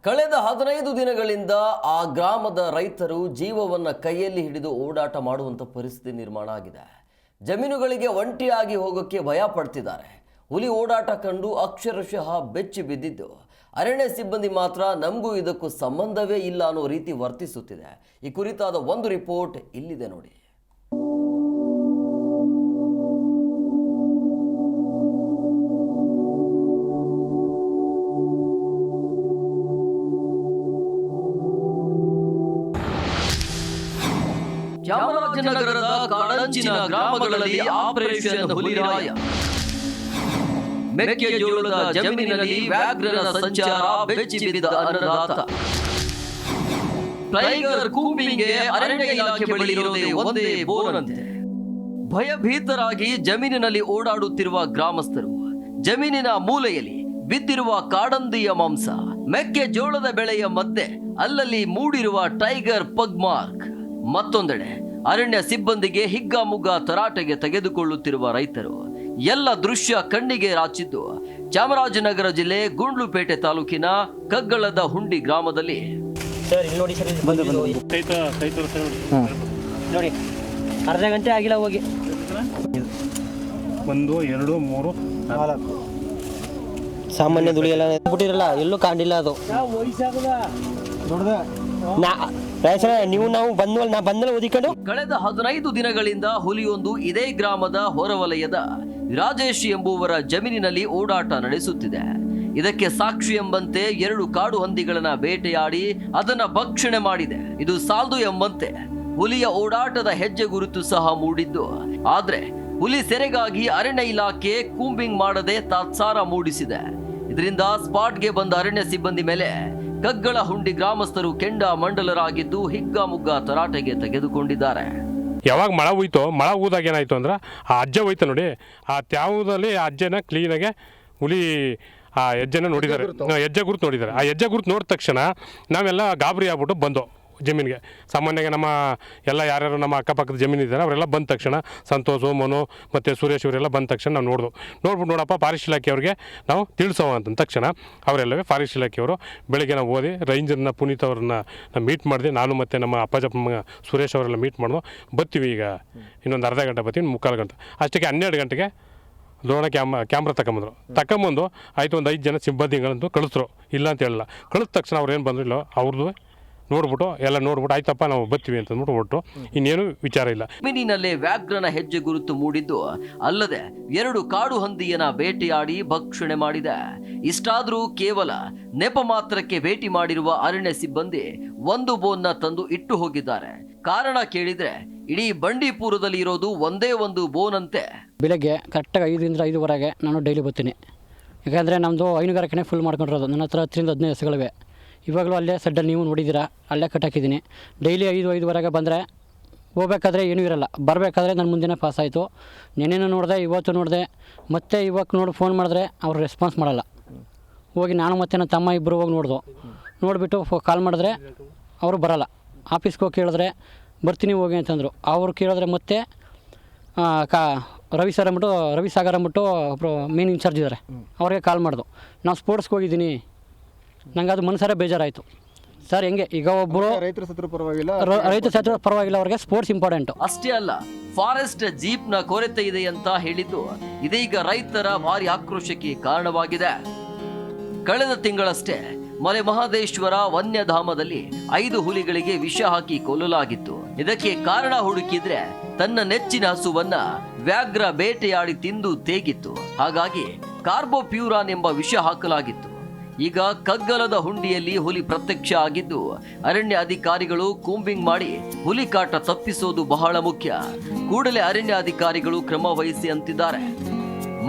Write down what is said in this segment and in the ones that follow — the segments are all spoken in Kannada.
ಕಳೆದ 15 ದಿನಗಳಿಂದ ಆ ಗ್ರಾಮದ ರೈತರು ಜೀವವನ್ನು ಕೈಯಲ್ಲಿ ಹಿಡಿದು ಓಡಾಟ ಮಾಡುವಂತ ಪರಿಸ್ಥಿತಿ ನಿರ್ಮಾಣ ಆಗಿದೆ. ಜಮೀನುಗಳಿಗೆ ಒಂಟಿಯಾಗಿ ಹೋಗೋಕೆ ಭಯ ಪಡ್ತಿದ್ದಾರೆ. ಹುಲಿ ಓಡಾಟ ಕಂಡು ಅಕ್ಷರಶಃ ಬೆಚ್ಚಿ ಬಿದ್ದಿದ್ದು ಅರಣ್ಯ ಸಿಬ್ಬಂದಿ ಮಾತ್ರ ನಮಗೂ ಇದಕ್ಕೂ ಸಂಬಂಧವೇ ಇಲ್ಲ ಅನ್ನೋ ರೀತಿ ವರ್ತಿಸುತ್ತಿದೆ. ಈ ಕುರಿತಾದ ಒಂದು ರಿಪೋರ್ಟ್ ಇಲ್ಲಿದೆ ನೋಡಿ. ಚಾಮರಾಜನಗರದ ಕಾಡಂಚಿನ ಗ್ರಾಮಗಳಲ್ಲಿ ಆಪರೇಷನ್ ಹುಲಿರಾಯ. ಮೆಕ್ಕೆಜೋಳದ ಜಮೀನಿನಲ್ಲಿ ವ್ಯಾಘ್ರನ ಸಂಚಾರ ಬೆಚ್ಚಿ ಬಿದ್ದ ಅನ್ನದಾತ. ಟೈಗರ್ ಕೂಂಬಿಂಗ್ಗೆ ಅರಣ್ಯ ಇಲಾಖೆ ಬಳಿ ಇರುವುದೇ ಒಂದೇ ಬೋನಂತೆ. ಭಯಭೀತರಾಗಿ ಜಮೀನಿನಲ್ಲಿ ಓಡಾಡುತ್ತಿರುವ ಗ್ರಾಮಸ್ಥರು. ಜಮೀನಿನ ಮೂಲೆಯಲ್ಲಿ ಬಿದ್ದಿರುವ ಕಾಡಂದಿಯ ಮಾಂಸ, ಮೆಕ್ಕೆಜೋಳದ ಬೆಳೆಯ ಮಧ್ಯೆ ಅಲ್ಲಲ್ಲಿ ಮೂಡಿರುವ ಟೈಗರ್ ಪಗ್ ಮಾರ್ಕ್. ಮತ್ತೊಂದೆಡೆ ಅರಣ್ಯ ಸಿಬ್ಬಂದಿಗೆ ಹಿಗ್ಗಾಮುಗ್ಗಾ ತರಾಟೆಗೆ ತೆಗೆದುಕೊಳ್ಳುತ್ತಿರುವ ರೈತರು. ಎಲ್ಲ ದೃಶ್ಯ ಕಣ್ಣಿಗೆ ರಾಚಿದ್ದು ಚಾಮರಾಜನಗರ ಜಿಲ್ಲೆ ಗುಂಡ್ಲುಪೇಟೆ ತಾಲೂಕಿನ ಕಗ್ಗಳದ ಹುಂಡಿ ಗ್ರಾಮದಲ್ಲಿ. ನೋಡಿ, ಅರ್ಧ ಗಂಟೆ ಆಗಿಲ್ಲ ಹೋಗಿ. 1 2 3 4 ಸಾಮಾನ್ಯ ದುಳಿ ಎಲ್ಲ ಬಿಟ್ಟಿರಲ್ಲ, ಎಲ್ಲೂ ಕಾಣಿಲ್ಲ. ಅದು ನಾವು ಬಂದ್ಮೇಲೆ ಓದಿಕೊಂಡು. ಕಳೆದ 15 ದಿನಗಳಿಂದ ಹುಲಿಯೊಂದು ಇದೇ ಗ್ರಾಮದ ಹೊರವಲಯದ ರಾಜೇಶ್ ಎಂಬುವರ ಜಮೀನಿನಲ್ಲಿ ಓಡಾಟ ನಡೆಸುತ್ತಿದೆ. ಇದಕ್ಕೆ ಸಾಕ್ಷಿ ಎಂಬಂತೆ 2 ಕಾಡು ಹಂದಿಗಳನ್ನ ಬೇಟೆಯಾಡಿ ಅದನ್ನ ಭಕ್ಷಣೆ ಮಾಡಿದೆ. ಇದು ಸಾಲ್ದು ಎಂಬಂತೆ ಹುಲಿಯ ಓಡಾಟದ ಹೆಜ್ಜೆ ಗುರುತು ಸಹ ಮೂಡಿದ್ದು, ಆದ್ರೆ ಹುಲಿ ಸೆರೆಗಾಗಿ ಅರಣ್ಯ ಇಲಾಖೆ ಕೂಂಬಿಂಗ್ ಮಾಡದೆ ತಾತ್ಸಾರ ಮೂಡಿಸಿದೆ. ಇದರಿಂದ ಸ್ಪಾಟ್ಗೆ ಬಂದ ಅರಣ್ಯ ಸಿಬ್ಬಂದಿ ಮೇಲೆ ಕಗ್ಗಳ ಹುಂಡಿ ಗ್ರಾಮಸ್ಥರು ಕೆಂಡ ಮಂಡಲರಾಗಿದ್ದು ಹಿಗ್ಗಾಮುಗ್ಗಾ ತರಾಟೆಗೆ ತೆಗೆದುಕೊಂಡಿದ್ದಾರೆ. ಯಾವಾಗ ಮಳೆ ಹೋಯ್ತೋ, ಮಳೆ ಹೋದಾಗ ಏನಾಯ್ತು ಅಂದ್ರೆ ಆ ಅಜ್ಜೆ ಹೋಯ್ತು ನೋಡಿ, ಆ ತ್ಯಾವದಲ್ಲಿ ಆ ಅಜ್ಜೆನ ಕ್ಲೀನಾಗೆ ಹುಲಿ ಆ ಹೆಜ್ಜೆನ ನೋಡಿದ್ದಾರೆ, ಹೆಜ್ಜೆ ಗುರುತು ನೋಡಿದ್ದಾರೆ. ಆ ಹೆಜ್ಜೆ ಗುರುತು ನೋಡಿದ ತಕ್ಷಣ ನಾವೆಲ್ಲ ಗಾಬರಿ ಆಗ್ಬಿಟ್ಟು ಬಂದೋ ಜಮೀನಿಗೆ. ಸಾಮಾನ್ಯವಾಗಿ ನಮ್ಮ ಎಲ್ಲ ಯಾರ್ಯಾರು ನಮ್ಮ ಅಕ್ಕಪಕ್ಕದ ಜಮೀನು ಇದ್ದಾರೆ ಅವರೆಲ್ಲ ಬಂದ ತಕ್ಷಣ ಸಂತೋಷ್, ಮನು ಮತ್ತು ಸುರೇಶ್ ಇವರೆಲ್ಲ ಬಂದ ತಕ್ಷಣ ನಾವು ನೋಡ್ಬಿಟ್ಟು ನೋಡಪ್ಪ ಫಾರೆಸ್ಟ್ ಇಲಾಖೆಯವ್ರಿಗೆ ನಾವು ತಿಳಿಸೋವ ಅಂತ ತಕ್ಷಣ ಅವರೆಲ್ಲವೇ ಫಾರೆಸ್ಟ್ ಇಲಾಖೆಯವರು ಬೆಳಗ್ಗೆ ನಾವು ಓದಿ ರೇಂಜರ್ನ ಪುನೀತ್ ಅವ್ರನ್ನ ನಾವು ಮೀಟ್ ಮಾಡಿದೆ. ನಾನು ಮತ್ತು ನಮ್ಮ ಅಪ್ಪಾಜಪ್ಪ ಸುರೇಶ್ ಅವರೆಲ್ಲ ಮೀಟ್ ಮಾಡಿದ್ವು. ಬರ್ತೀವಿ ಈಗ ಇನ್ನೊಂದು ಅರ್ಧ ಗಂಟೆ ಬರ್ತೀವಿ, 3/4 ಗಂಟೆ ಅಷ್ಟಕ್ಕೆ 12 ಗಂಟೆಗೆ ದ್ರೋಣ ಕ್ಯಾಮ್ರಾ ತಗೊಂಬಂದ್ರು. ಆಯಿತು, ಒಂದು 5 ಜನ ಸಿಬ್ಬಂದಿಗಳಂತೂ ಕಳಿಸ್ರು, ಇಲ್ಲ ಅಂತ ಹೇಳಲ್ಲ. ಕಳಿದ ತಕ್ಷಣ ಅವ್ರು ಏನು ಬಂದ್ರು ಇಲ್ಲ, ಅವ್ರದ್ದು ನೋಡ್ಬಿಟ್ಟು ಆಯ್ತಪ್ಪ ನಾವು ಬರ್ತೀವಿ ಅಂತ ಅಂದ್ಬಿಟ್ಟು ಹೊರಟು. ಇನ್ನೇನು ವಿಚಾರ ಇಲ್ಲ. ಜಮೀನಿನಲ್ಲೇ ವ್ಯಾಘ್ರನ ಹೆಜ್ಜೆ ಗುರುತು ಮೂಡಿದ್ದು ಅಲ್ಲದೆ 2 ಕಾಡು ಹಂದಿಯನ್ನ ಬೇಟೆಯಾಡಿ ಭಕ್ಷಣೆ ಮಾಡಿದೆ. ಇಷ್ಟಾದ್ರೂ ಕೇವಲ ನೆಪ ಮಾತ್ರಕ್ಕೆ ಭೇಟಿ ಮಾಡಿರುವ ಅರಣ್ಯ ಸಿಬ್ಬಂದಿ 1 ಬೋನ್ನ ತಂದು ಇಟ್ಟು ಹೋಗಿದ್ದಾರೆ. ಕಾರಣ ಕೇಳಿದ್ರೆ ಇಡೀ ಬಂಡೀಪುರದಲ್ಲಿ ಇರೋದು ಒಂದೇ ಒಂದು ಬೋನ್ ಅಂತೆ. ಬೆಳಗ್ಗೆ ಕರೆಕ್ಟಾಗಿ 5ರಿಂದ 5:15 ನಾನು ಡೈಲಿ ಬರ್ತೀನಿ. ಯಾಕಂದರೆ ನಮ್ಮದು ಹೈನುಗಾರಿಕೆನೇ ಫುಲ್ ಮಾಡ್ಕೊಂಡಿರೋದು. ನನ್ನ ಹತ್ರ 10ರಿಂದ 15 ಹಸುಗಳಿವೆ. ಇವಾಗಲೂ ಅಲ್ಲೇ ಸಡ್ಡಲ್ಲಿ ನೀವು ನೋಡಿದ್ದೀರಾ, ಅಲ್ಲೇ ಕಟ್ಟಾಕಿದ್ದೀನಿ. ಡೈಲಿ 5:05 ಬಂದರೆ ಹೋಗ್ಬೇಕಾದ್ರೆ ಏನೂ ಇರಲ್ಲ, ಬರಬೇಕಾದ್ರೆ ನನ್ನ ಮುಂದೆನೇ ಪಾಸ್ ಆಯಿತು. ನೆನ್ನೆನೂ ನೋಡಿದೆ, ಇವತ್ತು ನೋಡಿದೆ, ಮತ್ತೆ ಇವಾಗ ಫೋನ್ ಮಾಡಿದ್ರೆ ಅವರು ರೆಸ್ಪಾನ್ಸ್ ಮಾಡಲ್ಲ. ಹೋಗಿ ನಾನು ಮತ್ತು ನನ್ನ ತಮ್ಮ ಇಬ್ಬರು ಹೋಗಿ ನೋಡಿಬಿಟ್ಟು ಕಾಲ್ ಮಾಡಿದ್ರೆ ಅವರು ಬರೋಲ್ಲ. ಆಫೀಸ್ಗೆ ಹೋಗಿ ಕೇಳಿದ್ರೆ ಬರ್ತೀನಿ ಹೋಗಿ ಅಂತಂದರು. ಅವ್ರು ಕೇಳಿದ್ರೆ ಮತ್ತೆ ರವಿ ಸಾಗರ್ ಅಂದ್ಬಿಟ್ಟು ಒಬ್ಬರು ಮೇನ್ ಇನ್ಚಾರ್ಜ್ ಇದ್ದಾರೆ, ಅವ್ರಿಗೆ ಕಾಲ್ ಮಾಡಿದ್ರು. ನಾವು ಸ್ಪೋರ್ಟ್ಸ್ಗೆ ಹೋಗಿದ್ದೀನಿ, ನಂಗೆ ಅದು ಮನಸಾರೆ ಬೇಜಾರಾಯಿತು. ಸರ್ ಹೆಂಗೆ ಈಗ ಒಬ್ಬರು ರೈತರ ಸತ್ರ ಪರವಾಗಿಲ್ಲ, ಅವ್ರಿಗೆ ಸ್ಪೋರ್ಟ್ಸ್ ಇಂಪಾರ್ಟೆಂಟು. ಅಷ್ಟೇ ಅಲ್ಲ, ಫಾರೆಸ್ಟ್ ಜೀಪ್ನ ಕೊರತೆ ಇದೆ ಅಂತ ಹೇಳಿದ್ದು ಇದೀಗ ರೈತರ ಭಾರಿ ಆಕ್ರೋಶಕ್ಕೆ ಕಾರಣವಾಗಿದೆ. ಕಳೆದ ತಿಂಗಳಷ್ಟೇ ಮಲೆ ಮಹದೇಶ್ವರ ವನ್ಯಧಾಮದಲ್ಲಿ 5 ಹುಲಿಗಳಿಗೆ ವಿಷ ಹಾಕಿ ಕೊಲ್ಲಲಾಗಿತ್ತು. ಇದಕ್ಕೆ ಕಾರಣ ಹುಡುಕಿದ್ರೆ ತನ್ನ ನೆಚ್ಚಿನ ಹಸುವನ್ನ ವ್ಯಾಘ್ರ ಬೇಟೆಯಾಡಿ ತಿಂದು ತೇಗಿತ್ತು. ಹಾಗಾಗಿ ಕಾರ್ಬೋಪ್ಯೂರಾನ್ ಎಂಬ ವಿಷ ಹಾಕಲಾಗಿತ್ತು. ಈಗ ಕಗ್ಗಲದ ಹುಂಡಿಯಲ್ಲಿ ಹುಲಿ ಪ್ರತ್ಯಕ್ಷ ಆಗಿದ್ದು ಅರಣ್ಯ ಅಧಿಕಾರಿಗಳು ಕೂಂಬಿಂಗ್ ಮಾಡಿ ಹುಲಿ ಕಾಟ ತಪ್ಪಿಸೋದು ಬಹಳ ಮುಖ್ಯ. ಕೂಡಲೇ ಅರಣ್ಯ ಅಧಿಕಾರಿಗಳು ಕ್ರಮ ವಹಿಸಿ ಅಂತಿದ್ದಾರೆ.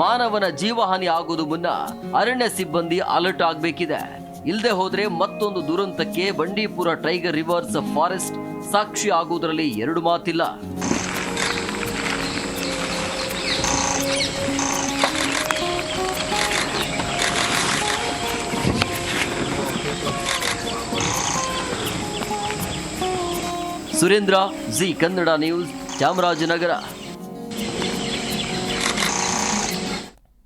ಮಾನವನ ಜೀವಹಾನಿ ಆಗೋದು ಮುನ್ನ ಅರಣ್ಯ ಸಿಬ್ಬಂದಿ ಅಲರ್ಟ್ ಆಗಬೇಕಿದೆ. ಇಲ್ಲದೆ ಹೋದ್ರೆ ಮತ್ತೊಂದು ದುರಂತಕ್ಕೆ ಬಂಡೀಪುರ ಟೈಗರ್ ರಿವರ್ಸ್ ಫಾರೆಸ್ಟ್ ಸಾಕ್ಷಿ ಆಗುವುದರಲ್ಲಿ 2 ಮಾತಿಲ್ಲ. Surendra, G Kannada news, Chamarajanagar.